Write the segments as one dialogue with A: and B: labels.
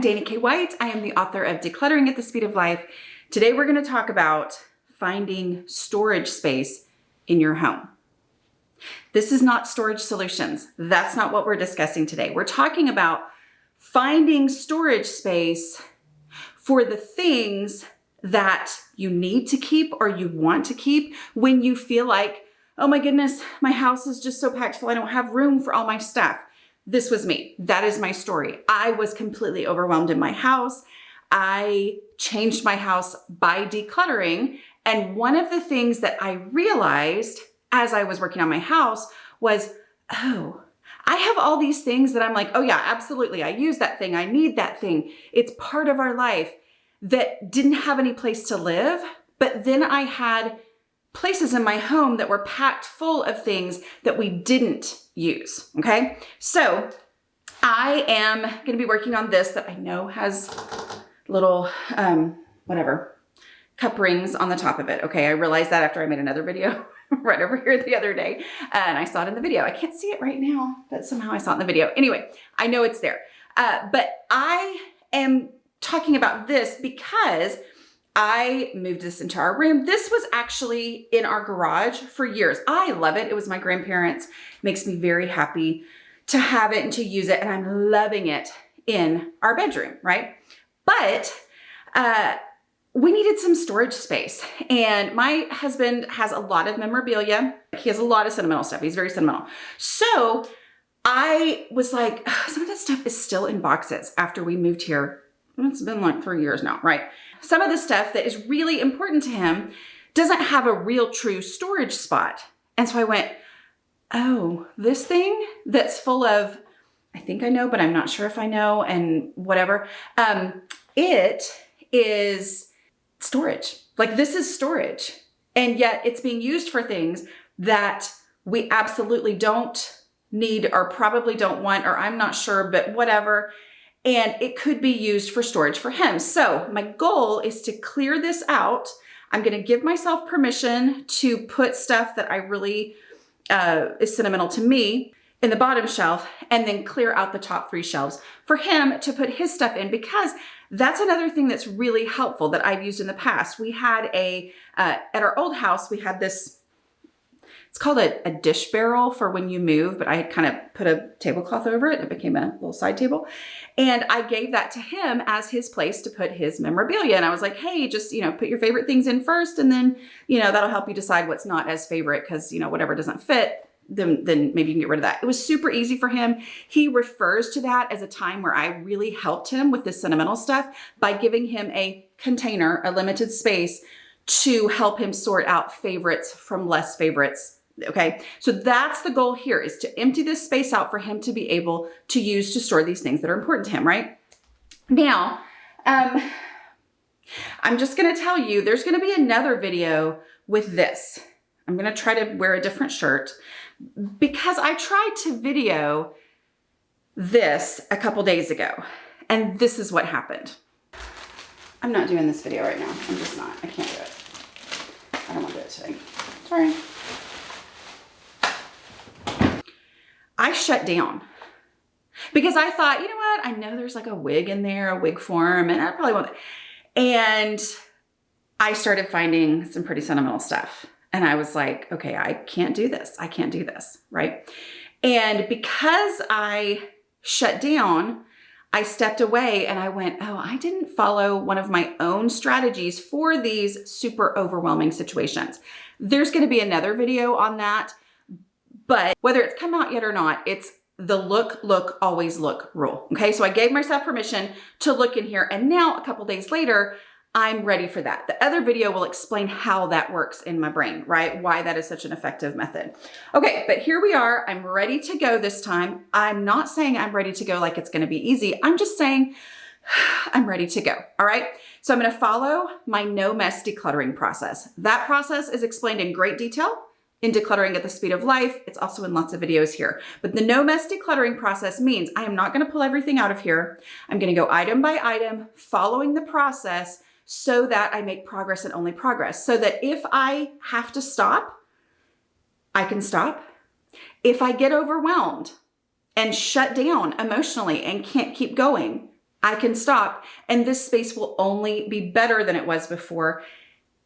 A: Dana K. White. I am the author of Decluttering at the Speed of Life. Today we're going to talk about finding storage space in your home. This is not storage solutions. That's not what we're discussing today. We're talking about finding storage space for the things that you need to keep or you want to keep when you feel like, oh my goodness, my house is just so packed full. I don't have room for all my stuff. This was me. That is my story. I was completely overwhelmed in my house. I changed my house by decluttering. And one of the things that I realized as I was working on my house was, oh, I have all these things that I'm like, oh yeah, absolutely. I use that thing. I need that thing. It's part of our life that didn't have any place to live. But then I had places in my home that were packed full of things that we didn't use, okay? So I am gonna be working on this that I know has little, cup rings on the top of it, okay? I realized that after I made another video right over here the other day, and I saw it in the video. I can't see it right now, but somehow I saw it in the video. Anyway, I know it's there. But I am talking about this because I moved this into our room. This was actually in our garage for years. I love it. It was my grandparents'. Makes me very happy to have it and to use it. And I'm loving it in our bedroom, right? But we needed some storage space. And my husband has a lot of memorabilia. He has a lot of sentimental stuff. He's very sentimental. So I was like, some of that stuff is still in boxes after we moved here. It's been like 3 years now, right? Some of the stuff that is really important to him doesn't have a real true storage spot. And so I went, oh, this thing that's full of, I think I know, but I'm not sure if I know and whatever. It is storage. Like this is storage. And yet it's being used for things that we absolutely don't need or probably don't want, or I'm not sure, but whatever. And it could be used for storage for him. So my goal is to clear this out. I'm going to give myself permission to put stuff that I really is sentimental to me in the bottom shelf and then clear out the top 3 shelves for him to put his stuff in, because that's another thing that's really helpful that I've used in the past. We had at our old house, we had this, it's called a dish barrel for when you move, but I had kind of put a tablecloth over it and it became a little side table. And I gave that to him as his place to put his memorabilia. And I was like, hey, just, put your favorite things in first. And then, that'll help you decide what's not as favorite because, whatever doesn't fit, then maybe you can get rid of that. It was super easy for him. He refers to that as a time where I really helped him with this sentimental stuff by giving him a container, a limited space to help him sort out favorites from less favorites. Okay, so that's the goal here, is to empty this space out for him to be able to use to store these things that are important to him, right? Now, I'm just going to tell you, there's going to be another video with this. I'm going to try to wear a different shirt because I tried to video this a couple days ago, and this is what happened. I'm not doing this video right now. I'm just not. I can't do it. I don't want to do it today. Sorry. I shut down because I thought, you know what? I know there's like a wig in there, a wig form, and I probably won't. And I started finding some pretty sentimental stuff. And I was like, okay, I can't do this. I can't do this, right? And because I shut down, I stepped away and I went, oh, I didn't follow one of my own strategies for these super overwhelming situations. There's going to be another video on that. But whether it's come out yet or not, it's the look, always look rule. Okay, so I gave myself permission to look in here. And now a couple days later, I'm ready for that. The other video will explain how that works in my brain, right? Why that is such an effective method. Okay, but here we are. I'm ready to go this time. I'm not saying I'm ready to go like it's going to be easy. I'm just saying I'm ready to go. All right. So I'm going to follow my no mess decluttering process. That process is explained in great detail in Decluttering at the Speed of Life. It's also in lots of videos here. But the no mess decluttering process means I am not going to pull everything out of here. I'm going to go item by item, following the process so that I make progress and only progress. So that if I have to stop, I can stop. If I get overwhelmed and shut down emotionally and can't keep going, I can stop, and this space will only be better than it was before.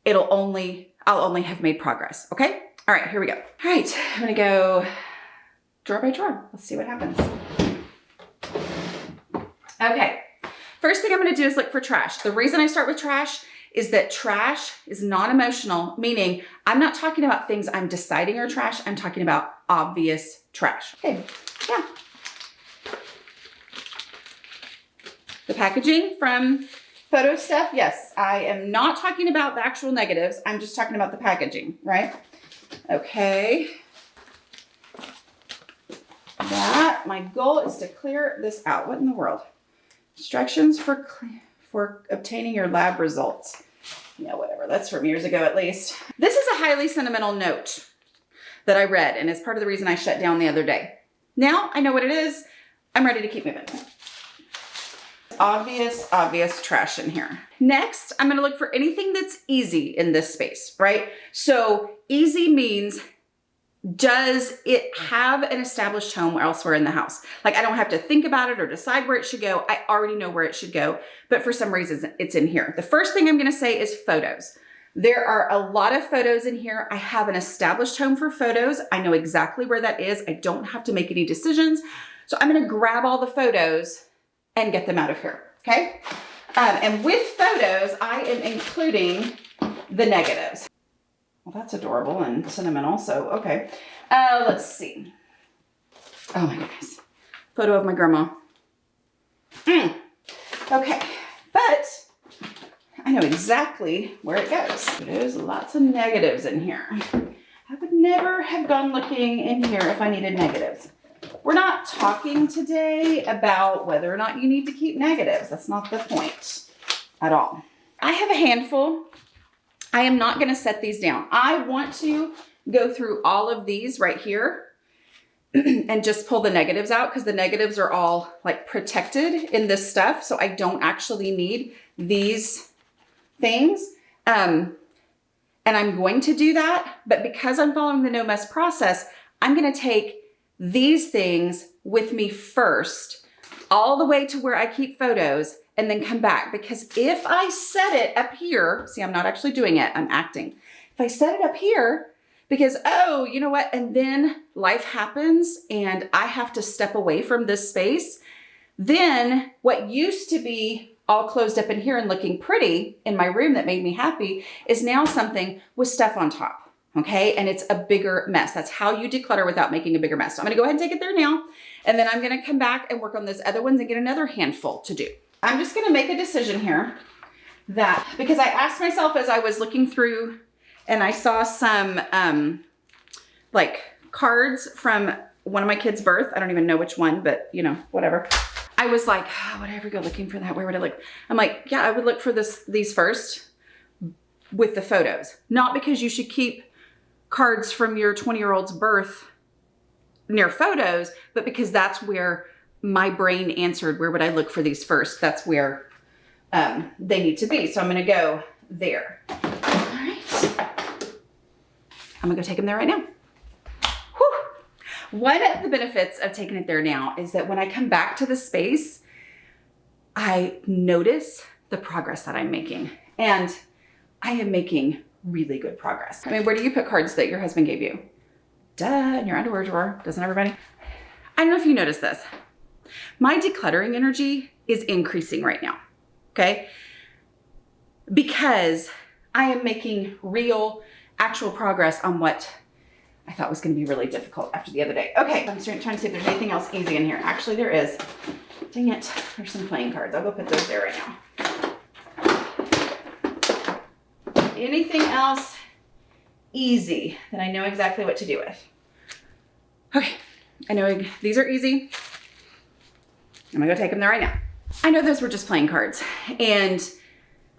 A: I'll only have made progress, okay? All right, here we go. All right, I'm gonna go drawer by drawer. Let's see what happens. Okay, first thing I'm gonna do is look for trash. The reason I start with trash is that trash is non-emotional, meaning I'm not talking about things I'm deciding are trash, I'm talking about obvious trash. Okay, yeah. The packaging from photo stuff, yes, I am not talking about the actual negatives, I'm just talking about the packaging, right? Okay. My goal is to clear this out. What in the world? Instructions for obtaining your lab results. Yeah, whatever. That's from years ago, at least. This is a highly sentimental note that I read, and it's part of the reason I shut down the other day. Now I know what it is. I'm ready to keep moving. Obvious trash in here. Next, I'm going to look for anything that's easy in this space, right? So easy means, does it have an established home or elsewhere in the house? Like, I don't have to think about it or decide where it should go. I already know where it should go, but for some reason it's in here. The first thing I'm going to say is photos. There are a lot of photos in here. I have an established home for photos. I know exactly where that is. I don't have to make any decisions. So I'm going to grab all the photos and get them out of here, okay? And with photos, I am including the negatives. Well, that's adorable and sentimental, so okay. Let's see. Oh my goodness. Photo of my grandma. Okay, but I know exactly where it goes. There's lots of negatives in here. I would never have gone looking in here if I needed negatives. We're not talking today about whether or not you need to keep negatives. That's not the point at all. I have a handful. I am not going to set these down. I want to go through all of these right here and just pull the negatives out, because the negatives are all like protected in this stuff. So I don't actually need these things. And I'm going to do that, but because I'm following the no mess process, I'm going to take these things with me first, all the way to where I keep photos, and then come back. Because if I set it up here, see, I'm not actually doing it, I'm acting. If I set it up here, because, oh, you know what? And then life happens and I have to step away from this space. Then what used to be all closed up in here and looking pretty in my room that made me happy is now something with stuff on top. Okay. And it's a bigger mess. That's how you declutter without making a bigger mess. So I'm going to go ahead and take it there now. And then I'm going to come back and work on those other ones and get another handful to do. I'm just going to make a decision here that, because I asked myself as I was looking through and I saw some like cards from one of my kids' birth. I don't even know which one, but you know, whatever. I was like, oh, would I ever go looking for that? Where would I look? I'm like, yeah, I would look for these first with the photos. Not because you should keep cards from your 20-year-old's birth near photos, but because that's where my brain answered, where would I look for these first? That's where they need to be. So I'm going to go there. All right. I'm going to go take them there right now. Whew. One of the benefits of taking it there now is that when I come back to the space, I notice the progress that I'm making. And I am making really good progress. I mean, where do you put cards that your husband gave you? Duh, in your underwear drawer. Doesn't everybody? I don't know if you noticed this. My decluttering energy is increasing right now, okay? Because I am making real, actual progress on what I thought was going to be really difficult after the other day. Okay, I'm trying to see if there's anything else easy in here. Actually, there is. Dang it, there's some playing cards. I'll go put those there right now. Anything else easy that I know exactly what to do with? Okay, I know these are easy. I'm gonna go take them there right now. I know those were just playing cards, and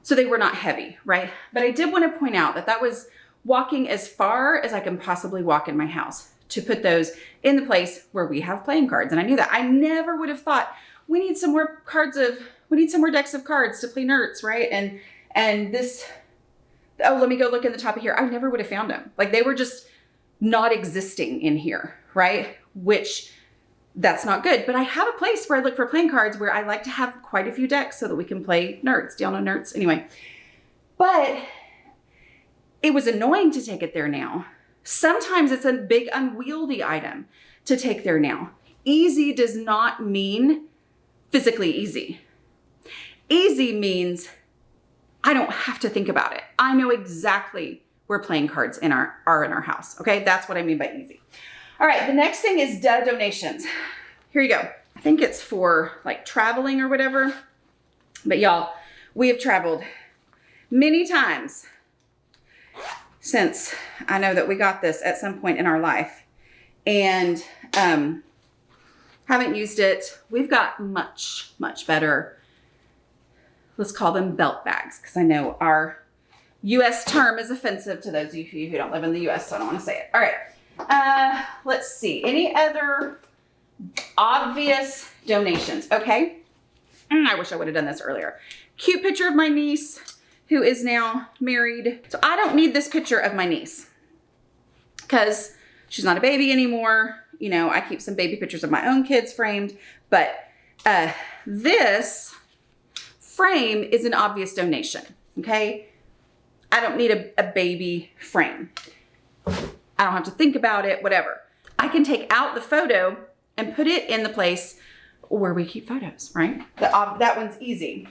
A: so they were not heavy, right? But I did want to point out that that was walking as far as I can possibly walk in my house to put those in the place where we have playing cards. And I knew that. I never would have thought we need some more decks of cards to play nerds, right? And this, oh, let me go look in the top of here. I never would have found them. Like, they were just not existing in here, right? Which that's not good. But I have a place where I look for playing cards where I like to have quite a few decks so that we can play Nerds. Do y'all know Nerds? Anyway, but it was annoying to take it there now. Sometimes it's a big unwieldy item to take there now. Easy does not mean physically easy. Easy means I don't have to think about it. I know exactly where playing cards are in our house. Okay, that's what I mean by easy. All right, the next thing is donations. Here you go. I think it's for like traveling or whatever. But y'all, we have traveled many times since I know that we got this at some point in our life, and haven't used it. We've got much, much better, let's call them belt bags, because I know our US term is offensive to those of you who don't live in the US, so I don't want to say it. All right, let's see. Any other obvious donations? Okay, I wish I would have done this earlier. Cute picture of my niece who is now married. So I don't need this picture of my niece because she's not a baby anymore. You know, I keep some baby pictures of my own kids framed, but this frame is an obvious donation, okay? I don't need a baby frame. I don't have to think about it, whatever. I can take out the photo and put it in the place where we keep photos, right? That one's easy.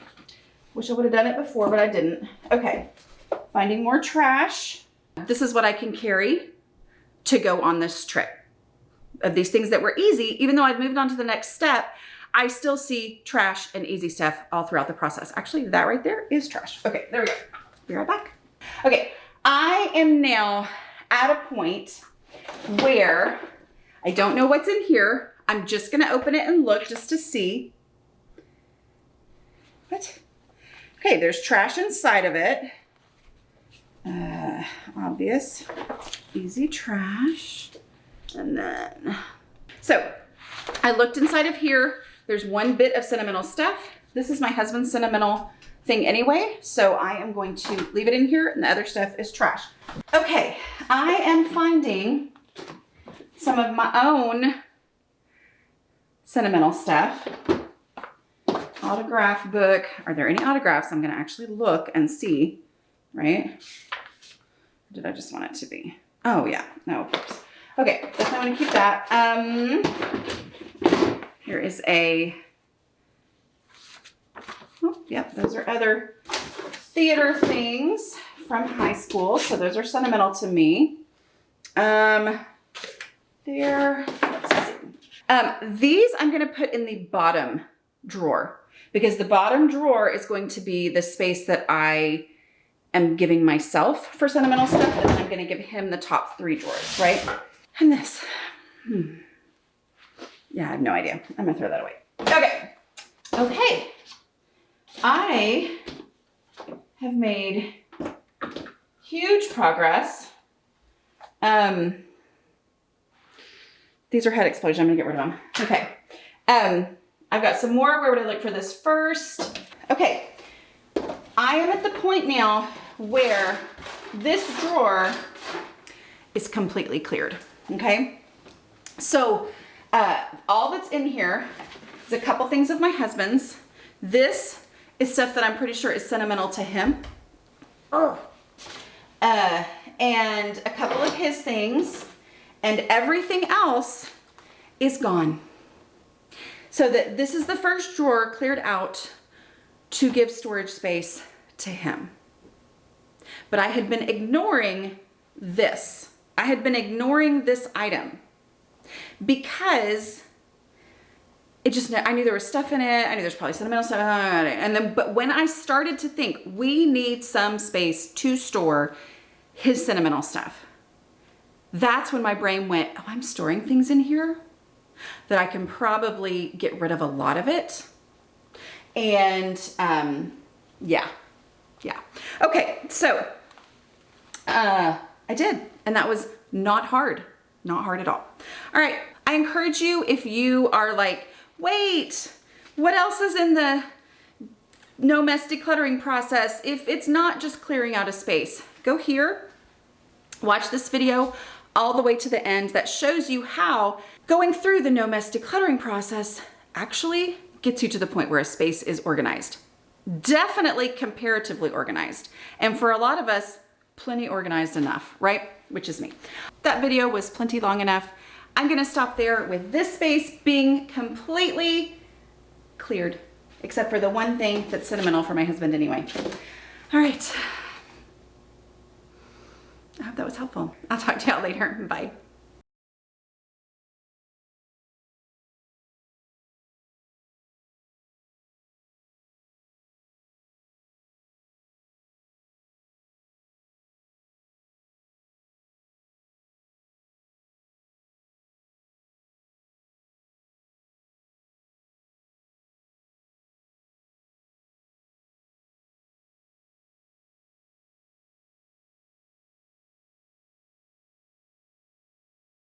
A: Wish I would have done it before, but I didn't. Okay, finding more trash. This is what I can carry to go on this trip. Of these things that were easy, even though I've moved on to the next step, I still see trash and easy stuff all throughout the process. Actually, that right there is trash. Okay, there we go. Be right back. Okay, I am now at a point where I don't know what's in here. I'm just gonna open it and look just to see. What? Okay, there's trash inside of it. Obvious, easy trash. And then, so I looked inside of here. There's one bit of sentimental stuff. This is my husband's sentimental thing anyway, so I am going to leave it in here, and the other stuff is trash. Okay, I am finding some of my own sentimental stuff. Autograph book. Are there any autographs? I'm gonna actually look and see, right? Or did I just want it to be? Oh yeah, no, of course. Okay, definitely want to keep that. Here is oh, yep, those are other theater things from high school. So those are sentimental to me. Let's see. These I'm going to put in the bottom drawer because the bottom drawer is going to be the space that I am giving myself for sentimental stuff. And then I'm going to give him the top 3 drawers, right? And this, yeah, I have no idea. I'm gonna throw that away. Okay. I have made huge progress. These are head explosions. I'm gonna get rid of them. Okay. I've got some more. Where would I look for this first? Okay. I am at the point now where this drawer is completely cleared. Okay, so all that's in here is a couple things of my husband's. This is stuff that I'm pretty sure is sentimental to him. Oh. And a couple of his things, and everything else is gone. So that this is the first drawer cleared out to give storage space to him. But I had been ignoring this. I had been ignoring this item because I knew there was stuff in it. I knew there's probably sentimental stuff. But when I started to think we need some space to store his sentimental stuff, that's when my brain went, oh, I'm storing things in here that I can probably get rid of a lot of it. And yeah. Okay, so I did. And that was not hard at all. All right, I encourage you, if you are like, wait, what else is in the no mess decluttering process? If it's not just clearing out a space, go here, watch this video. all the way to the end that shows you how going through the no mess decluttering process actually gets you to the point where a space is organized. Definitely comparatively organized. And for a lot of us, plenty organized enough, right? Which is me. That video was plenty long enough. I'm gonna stop there with this space being completely cleared, except for the one thing that's sentimental for my husband anyway. All right. I hope that was helpful. I'll talk to y'all later. Bye.